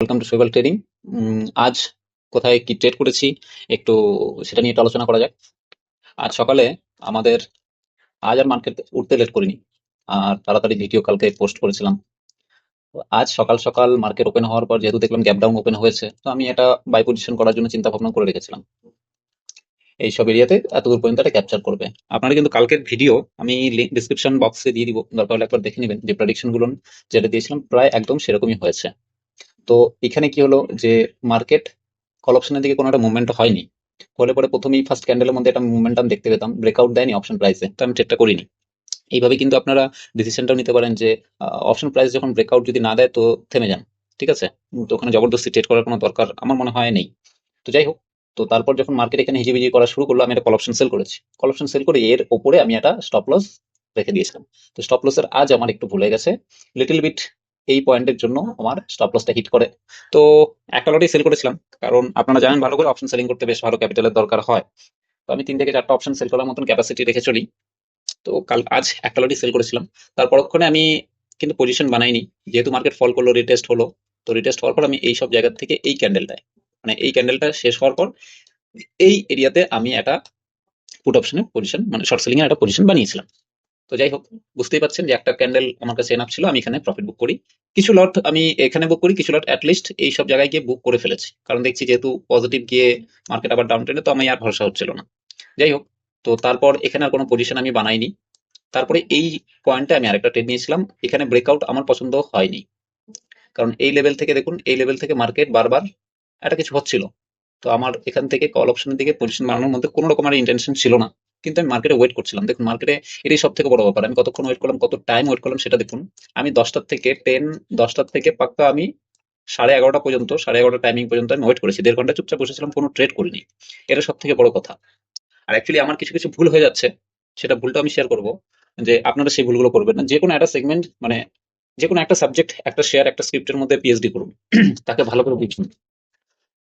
Welcome to শৈবাল trading. আজ কোথায় কি ট্রেড করেছি একটু সেটা নিয়ে একটু আলোচনা করা যাক। আজ সকালে আমাদের আজ আর মার্কেট উঠতে লেট করিনি, আর তাড়াতাড়ি ভিডিও কালকে পোস্ট করেছিলাম। তো আজ সকাল সকাল মার্কেট ওপেন হওয়ার পর যেহেতু দেখলাম গ্যাপ ডাউন ওপেন হয়েছে, তো আমি এটা বাই পজিশন করার জন্য চিন্তা ভাবনা করে রেখেছিলাম। এইসব এরিয়াতে এতদূর পর্যন্ত এটা ক্যাপচার করবে। আপনারা কিন্তু কালকের ভিডিও আমি লিঙ্ক ডিসক্রিপশন বক্সে দিয়ে দিব, দরকার হলে একবার দেখে নেবেন যে প্রেডিকশন গুলো যেটা দিয়েছিলাম প্রায় একদম সেরকমই হয়েছে। তো এখানে কি হলো যে মার্কেট কল অপশনের দিকে কোনো একটা মুভমেন্ট হয়নি, হলে পরে প্রথমেই ফার্স্ট ক্যান্ডেলের মধ্যে একটা মুভমেন্টাম দেখতে পেতাম, ব্রেকআউট দেয়নি অপশন প্রাইসে, তো আমি ট্রেডটা করিনি। এইভাবে কিন্তু আপনারা ডিসিশনটাও নিতে পারেন যে অপশন প্রাইস যখন ব্রেকআউট যদি না দেয় তো থেমে যান, ঠিক আছে। তো ওখানে জবরদস্তি ট্রেড করার কোনো দরকার আমার মনে হয় নেই। তো যাই হোক, তো তারপর যখন মার্কেট এখানে হিজিবিজি করা শুরু করলো, আমি একটা কল অপশন সেল করেছি। কল অপশন সেল করে এর ওপরে আমি একটা স্টপ লস রেখে দিয়েছিলাম। তো স্টপ লসের আজ আমার একটু ভুলে গেছে লিটল বিট, এই পয়েন্টের জন্য আমার স্টপ লসটা হিট করে। তো একটা লটেই সেল করেছিলাম, কারণ আপনারা জানেন ভালো করে অপশন সেলিং করতে বেশ ভালো ক্যাপিটালের দরকার হয়। তো আমি 3 থেকে 4টা অপশন সেল করার মতন ক্যাপাসিটি রেখে চলি। তো আজ একটা লটই সেল করেছিলাম। তার পরক্ষণে আমি কিন্তু পজিশন বানাইনি, যেহেতু মার্কেট ফল করলো, রিটেস্ট হলো। তো রিটেস্ট হওয়ার পর আমি এই সব জায়গা থেকে এই ক্যান্ডেলটায়, মানে এই ক্যান্ডেলটা শেষ হওয়ার পর এই এরিয়াতে আমি একটা পুট অপশনের পজিশন, মানে শর্ট সেলিং এর একটা পজিশন বানিয়েছিলাম। তো যাই হোক, বুঝতেই পারছেন যে একটা ক্যান্ডেল আমার কাছে এনাফ ছিল, আমি এখানে প্রফিট বুক করি। কিছু লট আমি এখানে বুক করি, কিছু লট অ্যাটলিস্ট এই সব জায়গায় গিয়ে বুক করে ফেলেছি, কারণ দেখছি যেহেতু পজিটিভ গিয়ে মার্কেট আবার ডাউন ট্রেন্ডে, তো আমি আর ভরসা হচ্ছিল না। যাই হোক, তো তারপর এখানে আর কোনো পজিশন আমি বানাইনি। তারপরে এই পয়েন্টে আমি আরেকটা ট্রেড নিয়েছিলাম, এখানে ব্রেকআউট আমার পছন্দ হয়নি, কারণ এই লেভেল থেকে দেখুন, এই লেভেল থেকে মার্কেট বারবার একটা কিছু হচ্ছিল। তো আমার এখান থেকে কল অপশনের দিকে পজিশন বানানোর মধ্যে কোনো রকম আর ইন্টেনশন ছিল না, কিন্তু আমি মার্কেটে ওয়েট করছিলাম। দেখুন মার্কেটে এটাই সব থেকে বড় ব্যাপার, আমি কতক্ষণ ওয়েট করলাম, কত টাইম ওয়েট করলাম সেটা দেখুন। আমি 10টার থেকে পাক্কা আমি 11:30 পর্যন্ত, 11:30 টাইমিং পর্যন্ত আমি ওয়েট করেছি, 1.5 ঘন্টা চুপচাপ বসেছিলাম, কোনো ট্রেড করিনি। এটা সব থেকে বড় কথা। আর অ্যাকচুয়ালি আমার কিছু কিছু ভুল হয়ে যাচ্ছে, সেটা ভুলটা আমি শেয়ার করব, যে আপনারা সেই ভুলগুলো করবেন না। যে কোনো একটা সেগমেন্ট, মানে যে কোনো একটা সাবজেক্ট, একটা শেয়ার, একটা স্ক্রিপ্টের মধ্যে পিএইচডি করুন, তাকে ভালো করে বুঝুন।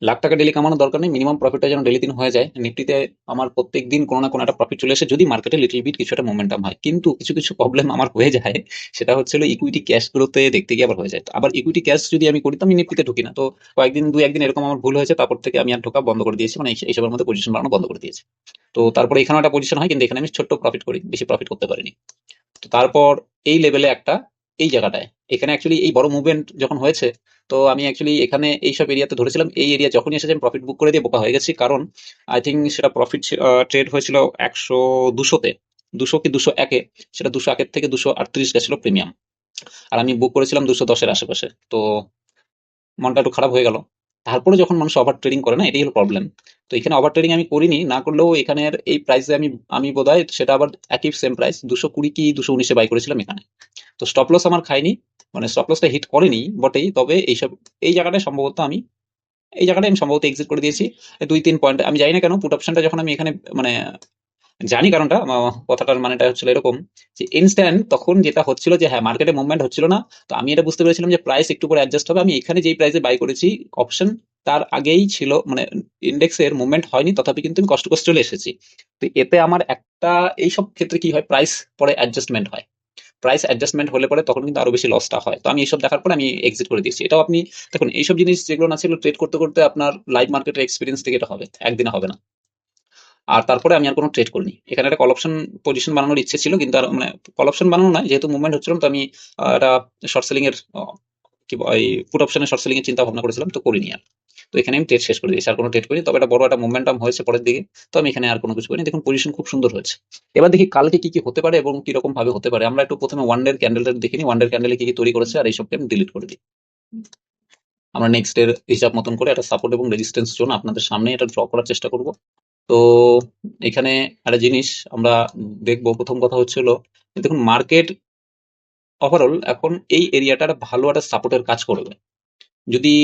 লাখ টাকা ডেলি কামানোর দরকার নেই, মিনিমাম প্রফিটটা যেন ডেলি দিন হয়ে যায়। নিফটিতে আমার প্রত্যেক দিন কোনো না কোনো একটা প্রফিট চলে আসে, যদি মার্কেটে লিটল বিট কিছু একটা মোমেন্টাম হয়। কিন্তু কিছু কিছু প্রবলেম আমার হয়ে যায়, সেটা হচ্ছে হলো ইকুইটি ক্যাশ গুলোতে দেখতে গিয়ে আবার হয়ে যায়। তো আবার ইকুইটি ক্যাশ যদি আমি করি তো আমি নিফটিতে ঢুকি না। তো কয়েকদিন, দুই একদিন এরকম আমার ভুল হয়েছে, তারপর থেকে আমি আর ঢোকা বন্ধ করে দিয়েছি, মানে এইসবের মধ্যে পজিশন বানানো বন্ধ করে দিয়েছি। তো তারপরে এখানে একটা পজিশন হয়, কিন্তু এখানে আমি ছোট্ট প্রফিট করি, বেশি প্রফিট করতে পারিনি। তো তারপর এই লেভেলে একটা, এই জায়গাটায়, এখানে অ্যাকচুয়ালি এই বড় মুভমেন্ট যখন হয়েছে, তো আমি অ্যাকচুয়ালি এখানে এইসব এরিয়াতে ধরেছিলাম। এই এরিয়া যখনই এসেছে আমি প্রফিট বুক করে দিয়ে বোকা হয়ে গেছি, কারণ আই থিঙ্ক সেটা প্রফিট ট্রেড হয়েছিল 100 200-তে, 200 কি 201-এ। সেটা 201-এর থেকে 238 গেছিল প্রিমিয়াম, আর আমি বুক করেছিলাম 210-এর আশেপাশে। তো মনটা একটু খারাপ হয়ে গেল। তারপরে যখন মানুষ ওভার ট্রেডিং করে না, এটাই হলো প্রবলেম। তো এখানে ওভার ট্রেডিং আমি করিনি, না করলেও এখানের এই প্রাইসে আমি আমি বোধহয় সেটা আবার একই সেম প্রাইস 220 কি 219-এ বাই করেছিলাম এখানে। তো স্টপ লস আমার খাইনি, মানে স্টপ লসটা হিট করেনি বটেই, তবে এইসব, এই জায়গাটায় সম্ভবত আমি, এই জায়গাটায় আমি সম্ভবত এক্সিট করে দিয়েছি 2-3 পয়েন্ট। আমি জানি না কেন পুট অপশনটা যখন আমি এখানে, মানে জানি কারণটা, কথাটার মানেটা হচ্ছিল এরকম, যে ইনস্ট্যান্ট তখন যেটা হচ্ছিল যে হ্যাঁ মার্কেটে মুভমেন্ট হচ্ছিল না, তো আমি এটা বুঝতে পেরেছিলাম যে প্রাইস একটু করে অ্যাডজাস্ট হবে। আমি এখানে যেই প্রাইসে বাই করেছি অপশন, তার আগেই ছিল, মানে ইন্ডেক্সের মুভমেন্ট হয়নি, তথাপি কিন্তু আমি কষ্ট কষ্ট চলে এসেছি। তো এতে আমার একটা, এই সব ক্ষেত্রে কি হয়, প্রাইস পরে অ্যাডজাস্টমেন্ট হয়, প্রাইস অ্যাডজাস্টমেন্ট হলে পরে তখন কিন্তু আরো বেশি লসটা হয়। তো আমি এইসব দেখার পরে আমি এক্সিট করে দিয়েছি। এটাও আপনি দেখুন, এইসব জিনিস যেগুলো না ছিল ট্রেড করতে করতে আপনার লাইভ মার্কেটের এক্সপিরিয়েন্স থেকে এটা হবে, একদিনে হবে না। আর তারপরে আমি আর কোনো ট্রেড করিনি। এখানে একটা কল অপশন পজিশন বানানোর ইচ্ছে ছিল, কিন্তু আর মানে কল অপশন বানানো নয়, যেহেতু মুভমেন্ট হচ্ছিল না, তো আমি একটা শর্ট সেলিং এর এই পুট অপশনের শর্ট সেলিং এর চিন্তা ভাবনা করেছিলাম, তো করিনি আর। তো এখানে আমি ট্রেড শেষ করে দিয়েছি, আর কোনো ট্রেড করিনি। তবে একটা বড় একটা মোমেন্টাম হয়েছে পরের দিকে, তো আমি এখানে আর কোনো কিছু করিনি। দেখুন পজিশন খুব সুন্দর হয়েছে। এবার দেখি কালকে কি কি হতে পারে এবং কিরকম ভাবে হতে পারে। আমরা একটু প্রথমে ওয়ান ডের ক্যান্ডেলটা দেখে নিই, ওয়ান ডের ক্যান্ডেলে কি কি তৈরি করেছে, আর এইসবকে আমি ডিলিট করে দিই। আমরা নেক্সট এর হিসাব মতন করে একটা সাপোর্ট এবং রেজিস্ট্যান্স জোন আপনাদের সামনে এটা ড্র করার চেষ্টা করব। তো এখানে একটা জিনিস আমরা দেখবো, প্রথম কথা হচ্ছে হলো, দেখুন মার্কেট ওভারঅল এখন এই এরিয়াটা একটা ভালো একটা সাপোর্টের কাজ করবে। যদি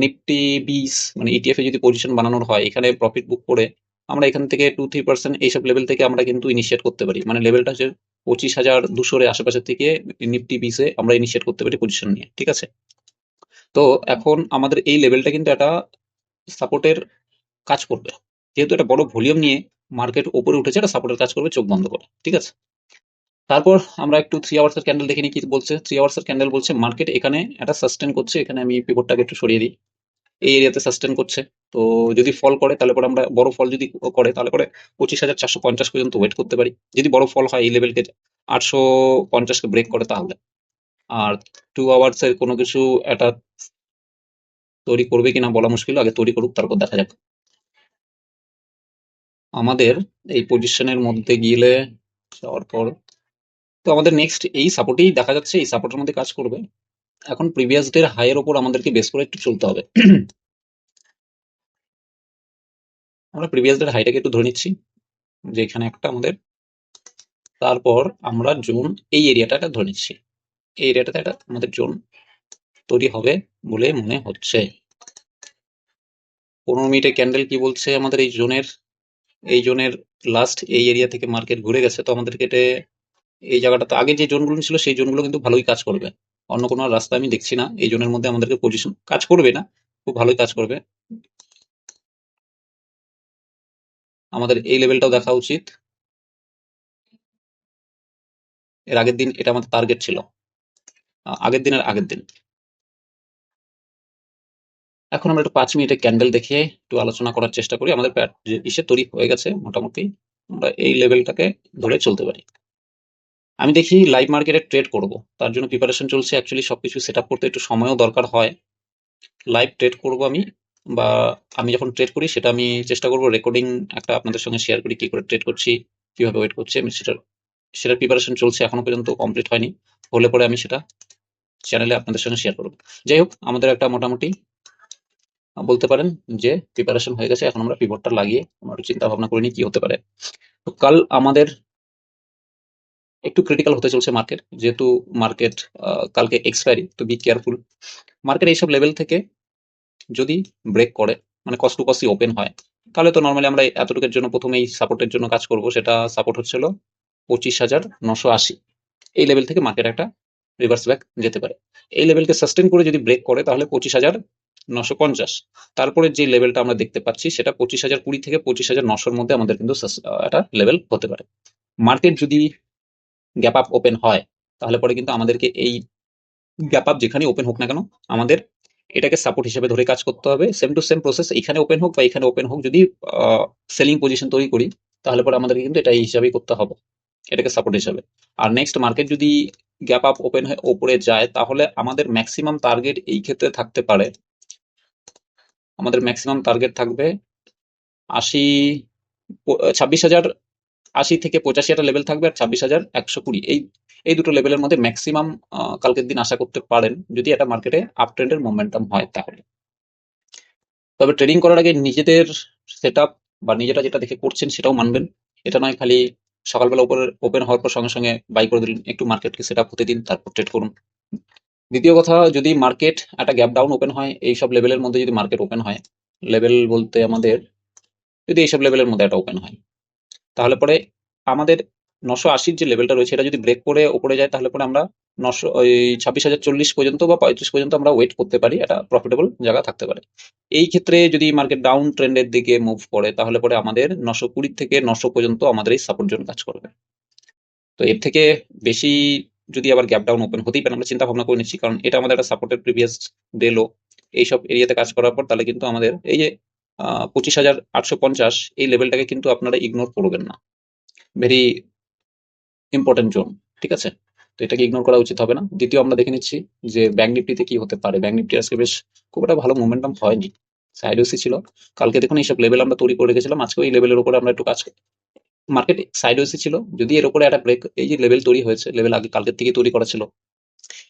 নিফটি 20, মানে ইটিএফ এ যদি পজিশন বানানোর হয়, এখানে প্রফিট বুক করে আমরা এখান থেকে 2-3% এইসব লেভেল থেকে আমরা কিন্তু ইনিশিয়েট করতে পারি। মানে লেভেলটা হচ্ছে 25,200 এর আশেপাশে থেকে নিফটি 20-এ আমরা ইনিশিয়েট করতে পারি পজিশন নিয়ে, ঠিক আছে। তো এখন আমাদের এই লেভেলটা কিন্তু একটা সাপোর্টের কাজ করবে, যেহেতু একটা বড় ভলিউম নিয়ে মার্কেট উপরে উঠেছে, একটা সাপোর্টের কাজ করবে চোখ বন্ধ করে, ঠিক আছে। তারপর আমরা একটু 3 আওয়ার্স এর ক্যান্ডেল দেখে নিই কি বলছে। 3 আওয়ার্স এর ক্যান্ডেল বলছে মার্কেট এখানে একটা সাস্টেন করছে। এখানে আমি পিভটটাকে একটু সরিয়ে দিই। এই এরিয়াতে সাস্টেন করছে। তো যদি ফল করে তাহলে পরে আমরা বড় ফল যদি করে তাহলে পরে 25,450 পর্যন্ত ওয়েট করতে পারি। যদি বড় ফল হয় এই লেভেলকে 850 কে ব্রেক করে তাহলে। আর 2 আওয়ার্স এর কোনো কিছু একটা তৈরি করবে কিনা বলা মুশকিল। আগে তৈরি করুক তারপর দেখা যাক। আমাদের এই পজিশনের মধ্যে গেলে যাওয়ার পর তো আমাদের নেক্সট এই সাপোর্টেই দেখা যাচ্ছে, এই সাপোর্টের মধ্যে কাজ করবে। এখন প্রিভিয়াস ডের হাইয়ের ওপর আমাদেরকে বেস করে একটু চলতে হবে। আমরা প্রিভিয়াস ডের হাইটাকে একটু ধরে নিচ্ছি যে এখানে একটা আমাদের, তারপর আমরা জোন এই এরিয়াটা ধরে নিচ্ছি। এই এরিয়াটাতে একটা আমাদের জোন তৈরি হবে বলে মনে হচ্ছে। 15 মিনিটের ক্যান্ডেল কি বলছে আমাদের এই জোনের লাস্ট এই এরিয়া থেকে মার্কেট ঘুরে গেছে। তো আমাদেরকে এই জায়গাটাতে আগে যে জোনগুলো ছিল সেই জোনগুলো কিন্তু ভালোই কাজ করবে। অন্য কোনো রাস্তা আমি দেখছি না। এই জোনের মধ্যে আমাদেরকে পজিশন কাজ করবে না, খুব ভালোই কাজ করবে। আমাদের এই লেভেলটাও দেখা উচিত। এর আগের দিন এটা আমাদের টার্গেট ছিল, আগের দিন। এখন আমরা একটু 5 মিনিটের ক্যান্ডেল দেখে একটু আলোচনা করার চেষ্টা করি। আমাদের যে ইসে তৈরি হয়ে গেছে মোটামুটি, আমরা এই লেভেলটাকে ধরে চলতে পারি। আমি দেখি লাইভ মার্কেটে ট্রেড করব, তার জন্য প্রিপারেশন চলছে। অ্যাকচুয়ালি সবকিছু সেট আপ করতে একটু সময়ও দরকার হয়। লাইভ ট্রেড করব আমি, বা আমি যখন ট্রেড করি সেটা আমি চেষ্টা করব রেকর্ডিং একটা আপনাদের সঙ্গে শেয়ার করি, কি করে ট্রেড করছি, কিভাবে ওয়েট করছি। আমি সেটার প্রিপারেশন চলছে, এখনো পর্যন্ত কমপ্লিট হয়নি। হলে পরে আমি সেটা চ্যানেলে আপনাদের সঙ্গে শেয়ার করব। যাই হোক, আমাদের একটা মোটামুটি বলতে পারেন যে প্রিপারেশন হয়ে গেছে। এখন আমরা পিভটটা লাগিয়ে আমরা একটু চিন্তা ভাবনা করে নিই কি হতে পারে। তো কাল আমাদের একটু ক্রিটিক্যাল হতে চলছে মার্কেট, যেহেতু মার্কেট কালকে এক্সপায়ারি, তো বি কেয়ারফুল। মার্কেট এইসব লেভেল থেকে যদি ব্রেক করে, মানে কস্ট টু কস্টই ওপেন হয়, তাহলে তো নর্মালি আমরা এতটুকুর জন্য প্রথমেই সাপোর্টের জন্য কাজ করব। সেটা সাপোর্ট হচ্ছিল 25,980। এই লেভেল থেকে মার্কেট একটা রিভার্স ব্যাক যেতে পারে। এই লেভেলকে সাস্টেন করে যদি ব্রেক করে তাহলে 25,950। তারপরে যে লেভেলটা আমরা দেখতে পাচ্ছি সেটা 25,020 থেকে 25,900-র মধ্যে আমাদের কিন্তু একটা লেভেল হতে পারে। মার্কেট যদি গ্যাপ আপ ওপেন হয় তাহলে পরে কিন্তু আমাদেরকে এই গ্যাপ আপ যেখানে ওপেন হোক না কেন, আমাদের এটাকে সাপোর্ট হিসেবে ধরে কাজ করতে হবে। সেম টু সেম প্রসেস, এখানে ওপেন হোক বা এখানে ওপেন হোক, যদি সেলিং পজিশন তৈরি করি তাহলে পরে আমাদেরকে কিন্তু এটা এই হিসাবেই করতে হবে, এটাকে সাপোর্ট হিসাবে। আর নেক্সট মার্কেট যদি গ্যাপ আপ ওপেন হয়ে ওপরে যায় তাহলে আমাদের ম্যাক্সিমাম টার্গেট এই ক্ষেত্রে থাকতে পারে, আমাদের ম্যাক্সিমাম টার্গেট থাকবে 80, 26,080 থেকে 85 একটা লেভেল থাকবে, আর 26,120। এই দুটো লেভেলের মধ্যে ম্যাক্সিমাম কালকের দিন আশা করতে পারেন, যদি এটা মার্কেটে আপ ট্রেন্ডের মোমেন্টাম হয় তাহলে। তবে ট্রেডিং করার আগে নিজেদের সেট আপ বা নিজেরা যেটা দেখে করছেন সেটাও মানবেন। এটা নয় খালি সকালবেলা উপরে ওপেন হওয়ার পর সঙ্গে সঙ্গে বাই করে দিলেন, একটু মার্কেটকে সেট আপ হতে দিন তারপর ট্রেড করুন। দ্বিতীয় কথা, যদি মার্কেট একটা গ্যাপ ডাউন ওপেন হয়, এইসব লেভেলের মধ্যে যদি মার্কেট ওপেন হয়, লেভেল বলতে আমাদের যদি এইসব লেভেলের মধ্যে একটা ওপেন হয় তাহলে পরে আমাদের 980-র যে লেভেলটা রয়েছে এটা যদি ব্রেক করে উপরে যায় তাহলে পরে আমরা 26,040 পর্যন্ত বা 35 পর্যন্ত আমরা ওয়েট করতে পারি, এটা প্রফিটেবল জায়গা থাকতে পারে। এই ক্ষেত্রে যদি মার্কেট ডাউন ট্রেন্ডের দিকে মুভ করে তাহলে পরে আমাদের 920 থেকে 900 পর্যন্ত আমাদের এই সাপোর্ট জোন কাজ করবে। তো এর থেকে বেশি যদি আবার গ্যাপ ডাউন ওপেন হতেই পারে, আমরা চিন্তা ভাবনা করে নিচ্ছি, কারণ এটা আমাদের একটা সাপোর্টের প্রিভিয়াস ডে লো। এইসব এরিয়াতে কাজ করার পর তাহলে কিন্তু আমাদের এই যে 25,850 এই লেভেলটাকে কিন্তু আপনারা ইগনোর করবেন না। ভেরি ইম্পর্টেন্ট জোন, ঠিক আছে? তো এটাকে ইগনোর করা উচিত হবে না। দ্বিতীয় আমরা দেখে নিচ্ছি যে ব্যাংক নিফটিতে কি হতে পারে। ব্যাংক নিফটি আজকে বেশ খুব একটা ভালো মোমেন্টাম হয়নি, সাইড ওয়েসি ছিল। কালকে দেখুন এইসব লেভেল আমরা তৈরি করে রেখেছিলাম, আজকে ওই লেভেলের উপরে আমরা একটু কাজ করি। মার্কেট সাইড ওয়েসি ছিল, যদি এর উপরে একটা ব্রেক, এই যে লেভেল তৈরি হয়েছে, লেভেল আগে কালকের থেকে তৈরি করা ছিল,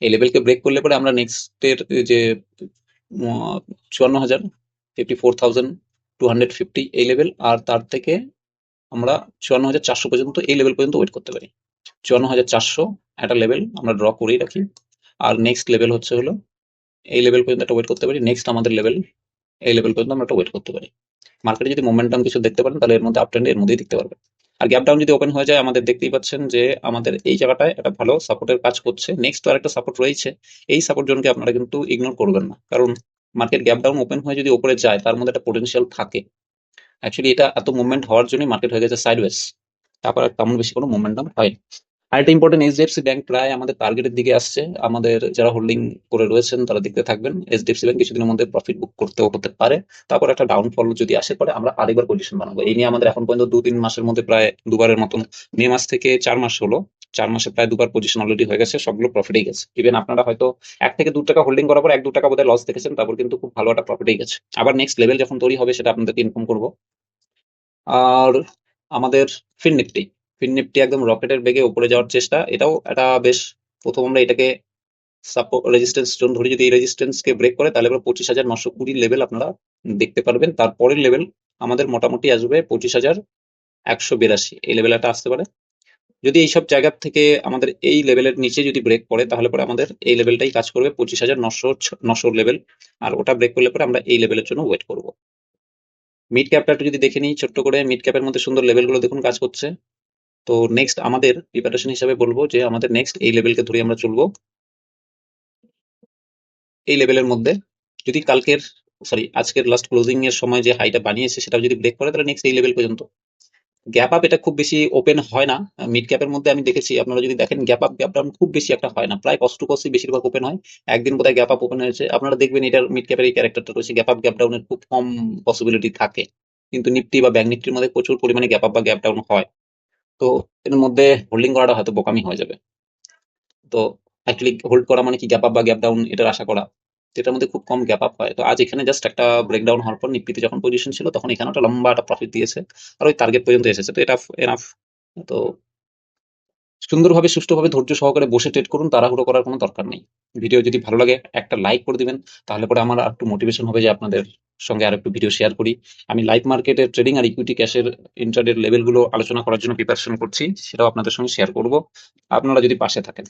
এই লেভেলকে ব্রেক করলে পরে আমরা নেক্সটের যে 54,000, 54,250 এই লেভেল, আর তার থেকে আমরা 54,400 পর্যন্ত এই লেভেল পর্যন্ত ওয়েট করতে পারি। 54,400 একটা লেভেল আমরা ড্র করেই রাখি। আর নেক্সট লেভেল হচ্ছে হলো এই লেভেল পর্যন্ত একটা ওয়েট করতে পারি। নেক্সট আমাদের লেভেল এই লেভেল পর্যন্ত আমরা একটা ওয়েট করতে পারি। মার্কেটে যদি মোমেন্টাম কিছু দেখতে পারেন তাহলে এর মধ্যে আপ ট্রেন্ড এর মধ্যেই দেখতে পারবেন। আর গ্যাপ ডাউন যদি ওপেন হয়ে যায়, আমাদের দেখতেই পাচ্ছেন যে আমাদের এই জায়গাটায় একটা ভালো সাপোর্টের কাজ করছে। নেক্সট তো আরেকটা সাপোর্ট রয়েছে, এই সাপোর্ট জোনকে আপনারা কিন্তু ইগনোর করবেন না, কারণ মার্কেট গ্যাপ ডাউন ওপেন হয়ে যদি উপরে যায় তার মধ্যে একটা পোটেনশিয়াল থাকে। অ্যাকচুয়ালি এটা এত মুভমেন্ট হওয়ার জন্যই মার্কেট হয়ে গেছে সাইডওয়েজ, তারপর আর তেমন বেশি কোনো মোমেন্টাম হয়নি। আরেকটা ইম্পর্টেন্ট, এইচডিএফসি ব্যাংক প্রায় আমাদের টার্গেটের দিকে আসছে। আমাদের যারা হোল্ডিং করে রয়েছেন তারা দেখতে থাকবেন। এইচডিএফসি ব্যাংক কিছুদিনের মধ্যে প্রফিট বুক করতেও হতে পারে। তারপর একটা ডাউনফল যদি আসে পরে আমরা আরেকবার পজিশন বানাবো। এই নিয়ে আমাদের এখন পর্যন্ত 2-3 মাসের মধ্যে প্রায় দুবারের মতন, মে মাস থেকে 4 মাস হলো, 4 মাসে প্রায় দুবার পজিশন অলরেডি হয়ে গেছে, সবগুলো প্রফিটেই গেছে। ইভেন আপনারা হয়তো 1 থেকে 2 টাকা হোল্ডিং করার পর 1-2 টাকা বোধহয় লস দেখেছেন, তারপর কিন্তু খুব ভালো একটা প্রফিটেই গেছে। আবার নেক্সট লেভেল যখন তৈরি হবে সেটা আপনাদেরকে ইনফর্ম করবো। আর আমাদের ফিন নিফটি একদম রকেটের বেগে উপরে যাওয়ার চেষ্টা, এটাও একটা বেশ, প্রথম আমরা এটাকে রেজিস্ট্যান্স জোন ধরে যদি এই রেজিস্ট্যান্স কে ব্রেক করে তাহলে এবার 25,920 লেভেল আপনারা দেখতে পারবেন। তারপরের লেভেল আমাদের মোটামুটি আসবে 25,182, এই লেভেল একটা আসতে পারে। যদি এইসব জায়গা থেকে আমাদের এই লেভেলের নিচে যদি ব্রেক পড়ে তাহলে পরে আমাদের এই লেভেলটাই কাজ করবে 25,900 লেভেল, আর ওটা ব্রেক করলে পরে আমরা এই লেভেলের জন্য ওয়েট করব। মিড ক্যাপটা একটু যদি দেখে নিই ছোট্ট করে, মিড ক্যাপের মধ্যে সুন্দর লেভেলগুলো দেখুন কাজ করছে। তো নেক্সট আমাদের প্রিপারেশন হিসাবে বলবো যে আমাদের নেক্সট এই লেভেলকে ধরে আমরা চলবো। এই লেভেলের মধ্যে যদি আজকের লাস্ট ক্লোজিং এর সময় যে হাইটা বানিয়েছে সেটা যদি ব্রেক করে তাহলে নেক্সট এই লেভেল পর্যন্ত গ্যাপ আপ, এটা খুব বেশি ওপেন হয় না। মিড ক্যাপের মধ্যে আমি দেখেছি, আপনারা যদি দেখেন গ্যাপ আপ গ্যাপ ডাউন খুব বেশি একটা হয় না, প্রায় কষ্ট টু কস্টই বেশিরভাগ ওপেন হয়। একদিন বোধহয় গ্যাপ আপ ওপেন হয়েছে, আপনারা দেখবেন এটার মিড ক্যাপের এই ক্যারেক্টারটা রয়েছে, গ্যাপ আপ গ্যাপ ডাউনের খুব কম পসিবিলিটি থাকে। কিন্তু নিফটি বা ব্যাংক নিফটির মধ্যে প্রচুর পরিমাণে গ্যাপ আপ বা গ্যাপ ডাউন হয়। তো এর মধ্যে হোল্ডিং করাটা হয়তো বোকামি হয়ে যাবে। তো অ্যাকচুয়ালি হোল্ড করা মানে কি গ্যাপ আপ বা গ্যাপ ডাউন এটার আশা করা, যেটার মধ্যে খুব কম গ্যাপ আপ হয়। তো আজ এখানে জাস্ট একটা ব্রেকডাউন হওয়ার পর নিফটিতে যখন পজিশন ছিল তখন এখানে একটা লম্বা একটা প্রফিট দিয়েছে, আর ওই টার্গেট পর্যন্ত এসেছে। তো এটা এনাফ। তো সুন্দরভাবে সুষ্ঠুভাবে ধৈর্য সহকারে বসে ট্রেড করুন, তাড়াহুড়ো করার কোনো দরকার নেই। ভিডিও যদি ভালো লাগে একটা লাইক করে দিবেন, তাহলে পরে আমার আর একটু মোটিভেশন হবে যে আপনাদের সঙ্গে আর একটু ভিডিও শেয়ার করি। আমি লাইভ মার্কেটের ট্রেডিং আর ইকুইটি ক্যাশের ইন্ট্রাডের লেভেলগুলো আলোচনা করার জন্য প্রিপারেশন করছি, সেটাও আপনাদের সঙ্গে শেয়ার করব, আপনারা যদি পাশে থাকেন।